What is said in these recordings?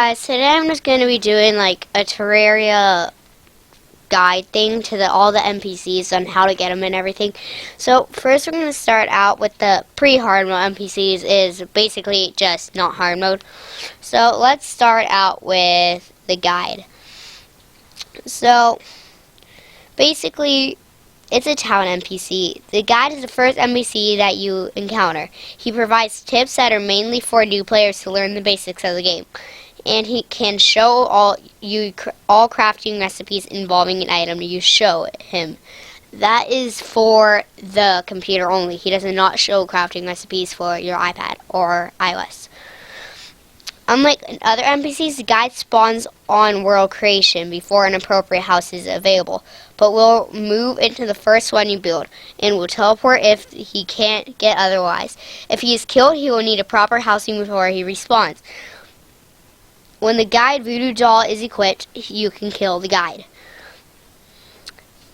Guys, today I'm just going to be doing like a Terraria guide thing to all the NPCs on how to get them and everything. So first we're going to start out with the pre-hard mode NPCs, is basically just not hard mode. So let's start out with the guide. So basically it's a town NPC. The guide is the first NPC that you encounter. He provides tips that are mainly for new players to learn the basics of the game. And he can show all crafting recipes involving an item you show him. That is for the computer only. He does not show crafting recipes for your iPad or iOS. Unlike other NPCs, the guide spawns on world creation before an appropriate house is available, but will move into the first one you build, and will teleport if he can't get otherwise. If he is killed, he will need a proper housing before he respawns. When the guide voodoo doll is equipped, you can kill the guide.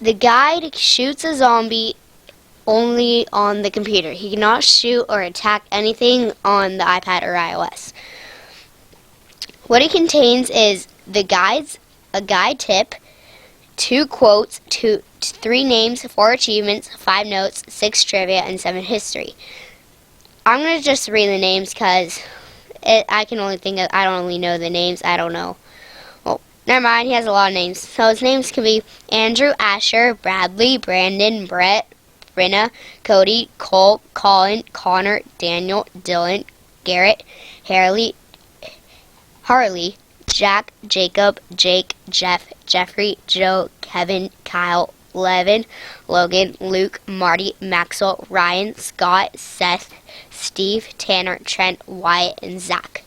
The guide shoots a zombie only on the computer. He cannot shoot or attack anything on the iPad or iOS. What it contains is a guide tip, 2 quotes, 3 names, 4 achievements, 5 notes, 6 trivia, and 7 history. I'm going to just read the names because I can only think of, I don't only know the names, I don't know. Well, never mind, he has a lot of names. So his names can be Andrew, Asher, Bradley, Brandon, Brett, Brenna, Cody, Cole, Colin, Connor, Daniel, Dylan, Garrett, Harley, Jack, Jacob, Jake, Jeff, Jeffrey, Joe, Kevin, Kyle, Levin, Logan, Luke, Marty, Maxwell, Ryan, Scott, Seth, Steve, Tanner, Trent, Wyatt, and Zach.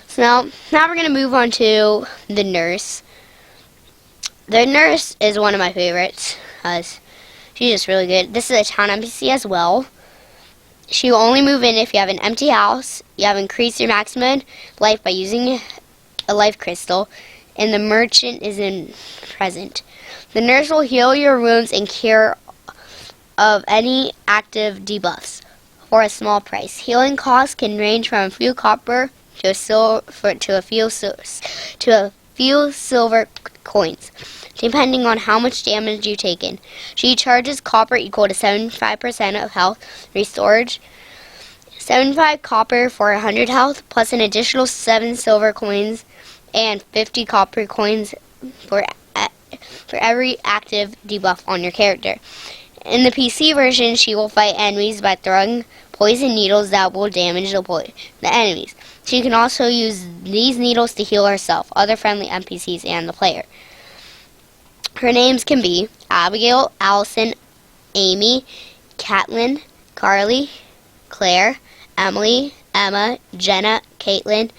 So now we're going to move on to the nurse. The nurse is one of my favorites because she's just really good. This is a town NPC as well. She will only move in if you have an empty house, you have increased your maximum life by using a life crystal, and the merchant is present. The nurse will heal your wounds and cure of any active debuffs for a small price. Healing costs can range from a few copper to a few silver coins, depending on how much damage you've taken. She charges copper equal to 75% of health restored, 75 copper for 100 health, plus an additional 7 silver coins and 50 copper coins for every active debuff on your character. In the PC version, she will fight enemies by throwing poison needles that will damage the enemies. She can also use these needles to heal herself, other friendly NPCs, and the player. Her names can be Abigail, Allison, Amy, Catelyn, Carly, Claire, Emily, Emma, Jenna, Caitlin,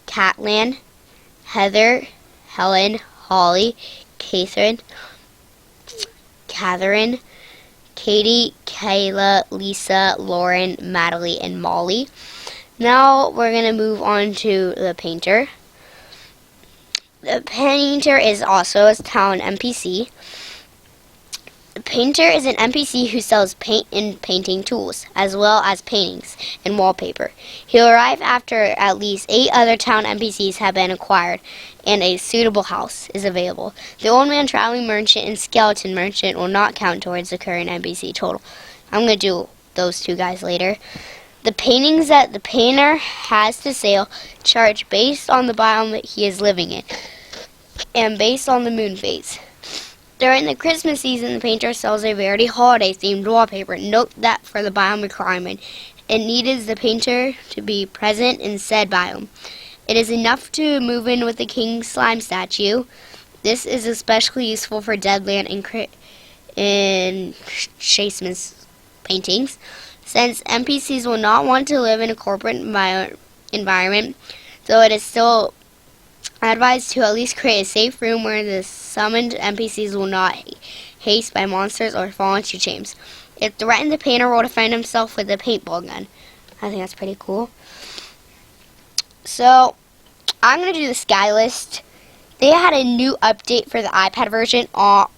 Catlan, Heather, Helen, Holly, Catherine, Katie, Kayla, Lisa, Lauren, Madeline, and Molly. Now we're going to move on to the painter. The painter is also a town NPC. The painter is an NPC who sells paint and painting tools, as well as paintings and wallpaper. He'll arrive after at least 8 other town NPCs have been acquired and a suitable house is available. The old man, traveling merchant, and skeleton merchant will not count towards the current NPC total. I'm going to do those 2 guys later. The paintings that the painter has to sell charge based on the biome that he is living in and based on the moon phase. During the Christmas season, the painter sells a very holiday-themed wallpaper. Note that for the biome requirement, it needs the painter to be present in said biome. It is enough to move in with the king slime statue. This is especially useful for Deadland and Chaseman's paintings, since NPCs will not want to live in a corporate environment, so it is still advised to at least create a safe room where the summoned NPCs will not haste by monsters or fall into chains. It threatens the painter will defend himself with a paintball gun. I think that's pretty cool. So, I'm going to do the sky list. They had a new update for the iPad version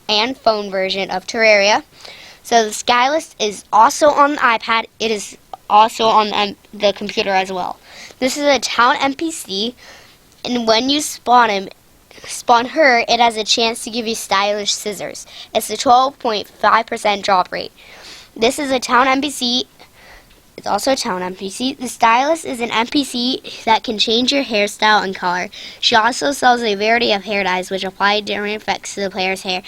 and phone version of Terraria. So the sky list is also on the iPad. It is also on the computer as well. This is a town NPC. And when you spawn her, it has a chance to give you stylish scissors. It's a 12.5% drop rate. This is a town NPC. It's also a town NPC. The stylist is an NPC that can change your hairstyle and color. She also sells a variety of hair dyes which apply different effects to the player's hair.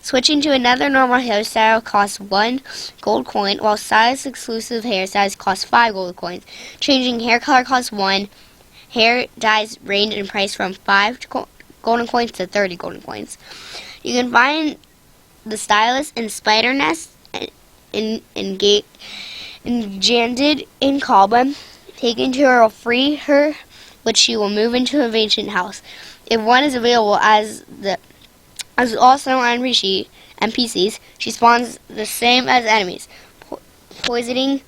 Switching to another normal hairstyle costs 1 gold coin, while stylist exclusive hairstyles cost 5 gold coins. Changing hair color costs 1. Hair dyes range in price from 5 golden coins to 30 golden coins. You can find the stylist in Spider Nest enchanted in Cobweb. Taken to her will free her, which she will move into a ancient house. If one is available as also NPCs, she spawns the same as enemies, poisoning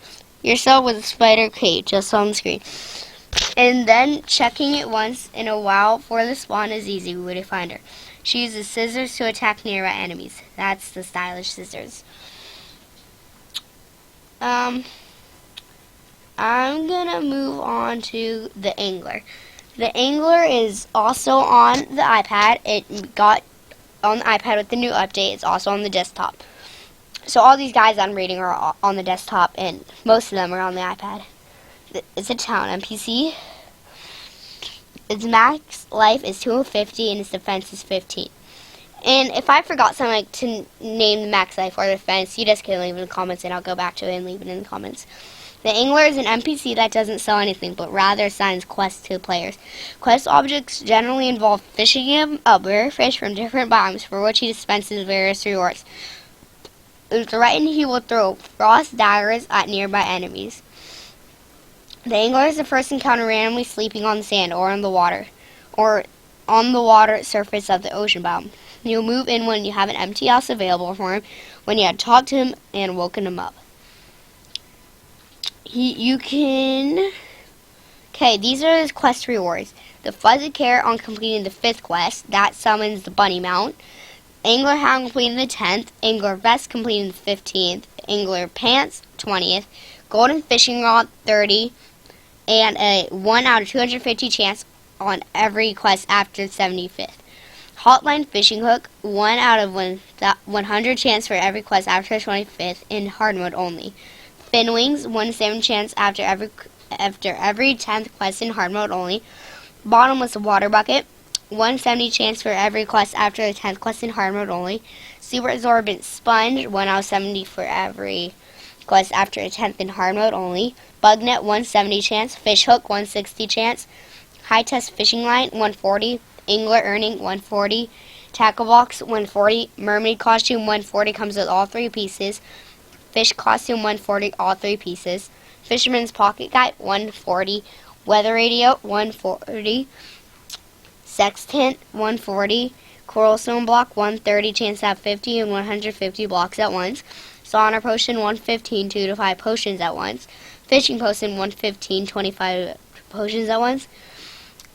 yourself with a spider cage just on the screen. And then checking it once in a while for the spawn is easy way to find her. She uses scissors to attack nearby enemies. That's the stylish scissors. I'm gonna move on to the Angler. The Angler is also on the iPad. It got on the iPad with the new update. It's also on the desktop. So all these guys I'm reading are on the desktop, and most of them are on the iPad. It's a town NPC. Its max life is 250 and its defense is 15. And if I forgot something to name the max life or defense, you just can leave it in the comments and I'll go back to it and leave it in the comments. The Angler is an NPC that doesn't sell anything, but rather assigns quests to players. Quest objects generally involve fishing him a rare fish from different biomes, for which he dispenses various rewards. If threatened, he will throw frost daggers at nearby enemies. The Angler is the first encounter randomly sleeping on the sand or on the water surface of the ocean biome. You'll move in when you have an empty house available for him, when you have talked to him and woken him up. Okay, these are his quest rewards. The Fuzzy Carrot on completing the 5th quest, that summons the bunny mount. Angler Hat completing the 10th. Angler Vest completing the 15th. Angler Pants, 20th. Golden Fishing Rod, 30. And a 1 out of 250 chance on every quest after the 75th. Hotline Fishing Hook, 1 out of 100 chance for every quest after the 25th in hard mode only. Fin Wings, 1 in 7 chance after every 10th quest in hard mode only. Bottomless Water Bucket, 170 chance for every quest after the 10th quest in hard mode only. Super Absorbent Sponge, 1 out of 70 for every quest after a 10th in hard mode only. Bug Net, 170 chance. Fish Hook, 160 chance. High Test Fishing Line, 140. Angler Earning, 140. Tackle Box, 140. Mermaid Costume, 140, comes with all 3 pieces. Fish Costume, 140, all 3 pieces. Fisherman's Pocket Guide, 140. Weather Radio, 140. Sextant, 140. Coral Stone Block, 130, chance to have 50 and 150 blocks at once. Sonar Potion, 115, 2 to 5 potions at once. Fishing Potion, 115, 25 potions at once.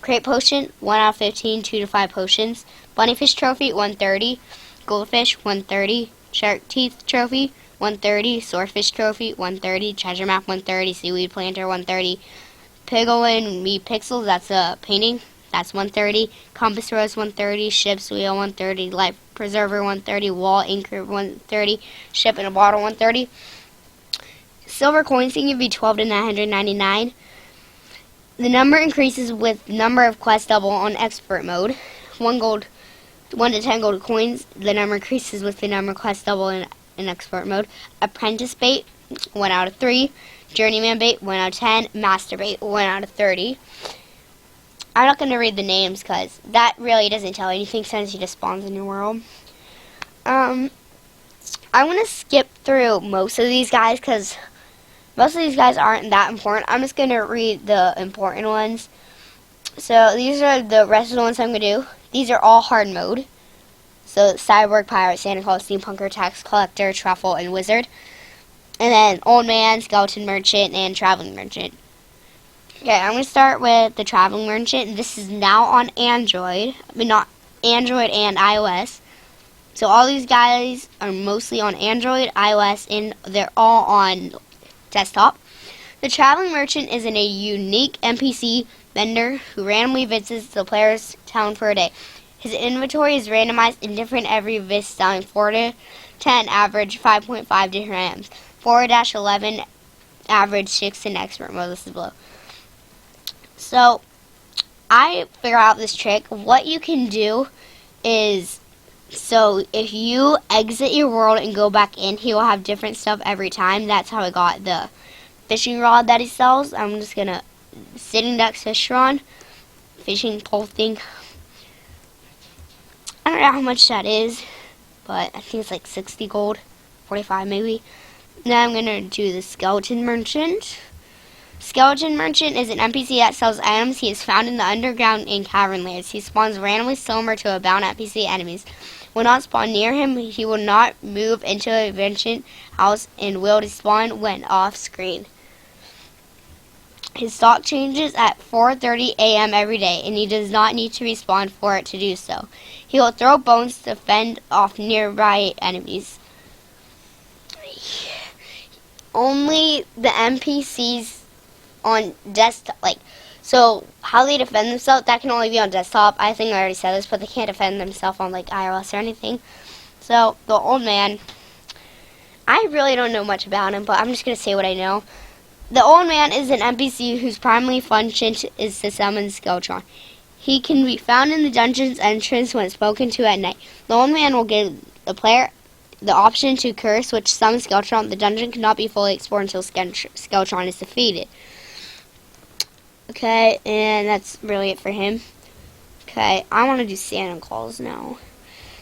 Crate Potion, 1 out of 15, 2 to 5 potions. Bunnyfish Trophy, 130. Goldfish, 130. Shark Teeth Trophy, 130. Swordfish Trophy, 130. Treasure Map, 130. Seaweed Planter, 130. Piglin Me Pixels, that's a painting, that's 130. Compass Rose, 130. Ship's Wheel, 130. Life Preserver, 130. Wall Anchor, 130. Ship in a Bottle, 130. Silver coins can give you 12 to 999. The number increases with number of quests double on expert mode. 1 to 10 gold coins. The number increases with the number of quests double in expert mode. Apprentice Bait, 1 out of 3. Journeyman Bait, 1 out of 10. Master Bait, 1 out of 30. I'm not going to read the names because that really doesn't tell anything since he just spawns in your world. I want to skip through most of these guys because most of these guys aren't that important. I'm just going to read the important ones. So these are the rest of the ones I'm going to do. These are all hard mode. So Cyborg, Pirate, Santa Claus, Steampunker, Tax Collector, Truffle, and Wizard. And then Old Man, Skeleton Merchant, and Traveling Merchant. Okay, I'm going to start with the Traveling Merchant. This is now on Android. I mean, not Android and iOS. So all these guys are mostly on Android, iOS, and they're all on desktop. The Traveling Merchant is a unique NPC vendor who randomly visits the player's town for a day. His inventory is randomized and different every visit, selling 4 to 10, average 5.5 different items. 4-11, average 6 in expert mode. This is below. So, I figure out this trick. What you can do is, so if you exit your world and go back in, he will have different stuff every time. That's how I got the fishing rod that he sells. I'm just gonna sitting ducks fish rod, fishing pole thing. I don't know how much that is, but I think it's like 60 gold, 45 maybe. Now I'm gonna do the skeleton merchant. Skeleton merchant is an NPC that sells items. He is found in the underground in cavern layers. He spawns randomly similar to a bound NPC enemies. Will not spawn near him. He will not move into a ancient house and will despawn when off screen. His stock changes at 4:30 a.m. every day, and he does not need to respawn for it to do so. He will throw bones to fend off nearby enemies. Only the NPCs on desktop, so how they defend themselves, that can only be on desktop. I think I already said this, but they can't defend themselves on iOS or anything. So the old man, I really don't know much about him, but I'm just gonna say what I know. The old man is an NPC whose primary function is to summon Skeletron. He can be found in the dungeon's entrance when spoken to at night. The old man will give the player the option to curse, which summons Skeletron. The dungeon cannot be fully explored until Skeletron is defeated. Okay, and that's really it for him. Okay, I want to do Santa Claus now.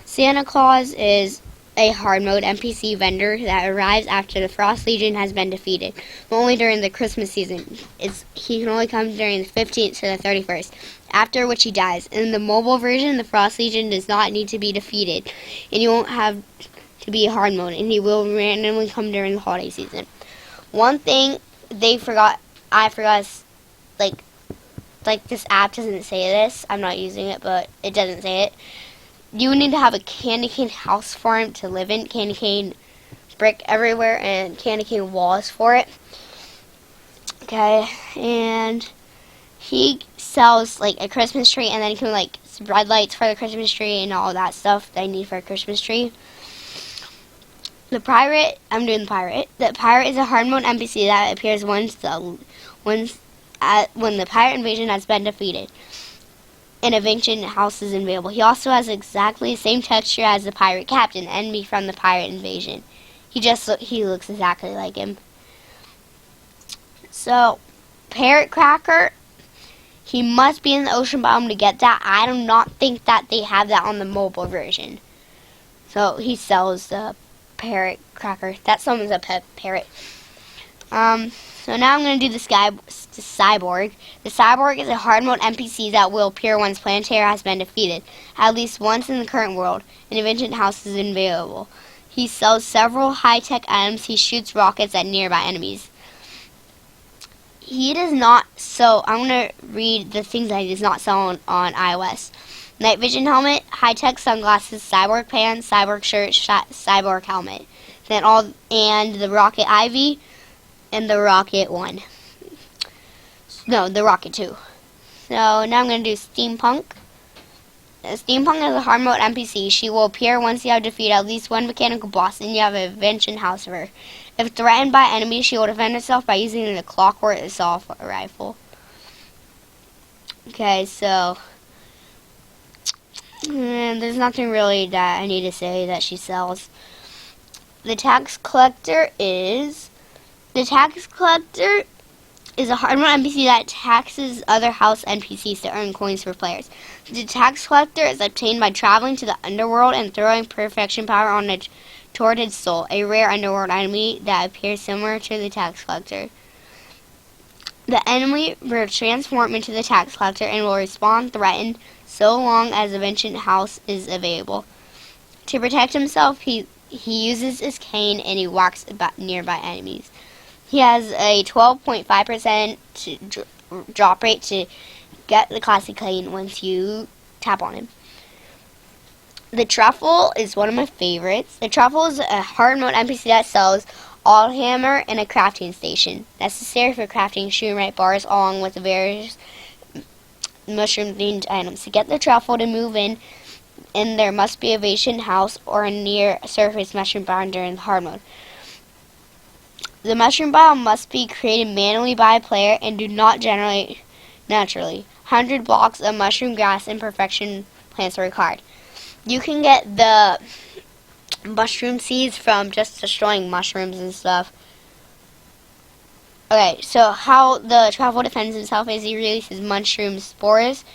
Santa Claus is a hard mode NPC vendor that arrives after the Frost Legion has been defeated, but only during the Christmas season. He can only come during the 15th to the 31st, after which he dies. In the mobile version, the Frost Legion does not need to be defeated, and you won't have to be a hard mode, and he will randomly come during the holiday season. One thing I forgot is, this app doesn't say this. I'm not using it, but it doesn't say it. You need to have a candy cane house for him to live in. Candy cane brick everywhere and candy cane walls for it. Okay, and he sells a Christmas tree, and then he can spread lights for the Christmas tree and all that stuff that I need for a Christmas tree. The pirate, I'm doing the pirate. The pirate is a hard mode NPC that appears when the pirate invasion has been defeated and a ancient house is available. He also has exactly the same texture as the pirate captain, enemy from the pirate invasion. He looks exactly like him. So, Parrot Cracker, he must be in the ocean biome to get that. I do not think that they have that on the mobile version. So, he sells the Parrot Cracker. That summons a pet parrot. So now I'm going to do the Cyborg. The Cyborg is a hard mode NPC that will appear once Planetara has been defeated, at least once in the current world. An ancient house is available. He sells several high-tech items. He shoots rockets at nearby enemies. He does not, so I'm going to read the things that he does not sell on iOS. Night vision helmet, high-tech sunglasses, cyborg pants, cyborg shirt, cyborg helmet. And the rocket Ivy and the rocket 1. No, the rocket 2. So now I'm going to do Steampunk. Steampunk is a hard mode NPC. She will appear once you have defeated at least one mechanical boss and you have a ancient house of her. If threatened by enemies, she will defend herself by using the clockwork assault rifle. Okay, so there's nothing really that I need to say that she sells. The tax collector is a hard mode NPC that taxes other house NPCs to earn coins for players. The tax collector is obtained by traveling to the underworld and throwing perfection power on a tortured soul, a rare underworld enemy that appears similar to the tax collector. The enemy will transform into the tax collector and will respawn threatened so long as the ancient house is available. To protect himself, he uses his cane and he walks about nearby enemies. He has a 12.5% drop rate to get the classic cane once you tap on him. The Truffle is one of my favorites. The Truffle is a hard mode NPC that sells all hammer and a crafting station, necessary for crafting shooting right bars along with the various mushroom-themed items. To get the truffle to move in, and there must be a vacant house or a near-surface mushroom biome during the hard mode. The mushroom biome must be created manually by a player and do not generate naturally. 100 blocks of mushroom grass and perfection plants are required. You can get the mushroom seeds from just destroying mushrooms and stuff. Okay, so how the truffle defends himself is he releases mushroom spores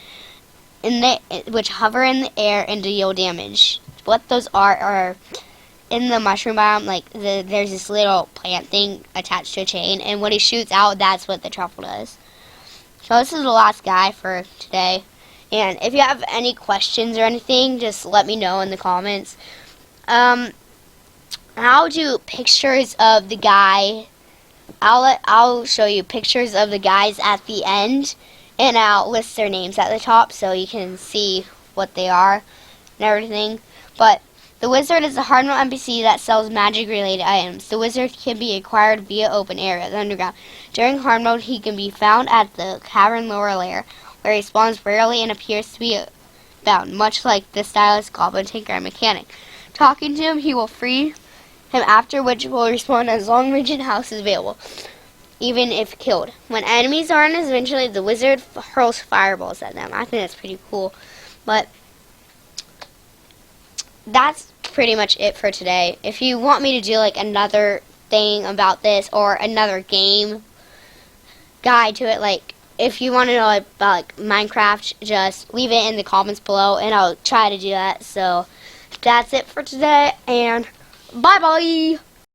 which hover in the air and deal damage. What those are in the mushroom biome, like there's this little plant thing attached to a chain, and when he shoots out, that's what the truffle does. So this is the last guy for today. And if you have any questions or anything, just let me know in the comments. I'll do pictures of the guy. I'll show you pictures of the guys at the end, and I'll list their names at the top so you can see what they are and everything. But the wizard is a hard mode NPC that sells magic-related items. The wizard can be acquired via open areas underground. During hard mode, he can be found at the cavern lower layer, where he spawns rarely and appears to be found, much like the stylus goblin tinker and mechanic. Talking to him, he will free him, after which will respawn as long as Regent House is available, even if killed. When enemies are in his inventory, the wizard hurls fireballs at them. I think that's pretty cool. But that's pretty much it for today. If you want me to do like another thing about this or another game guide to it, like if you want to know about like Minecraft, just leave it in the comments below and I'll try to do that. So that's it for today, and bye bye.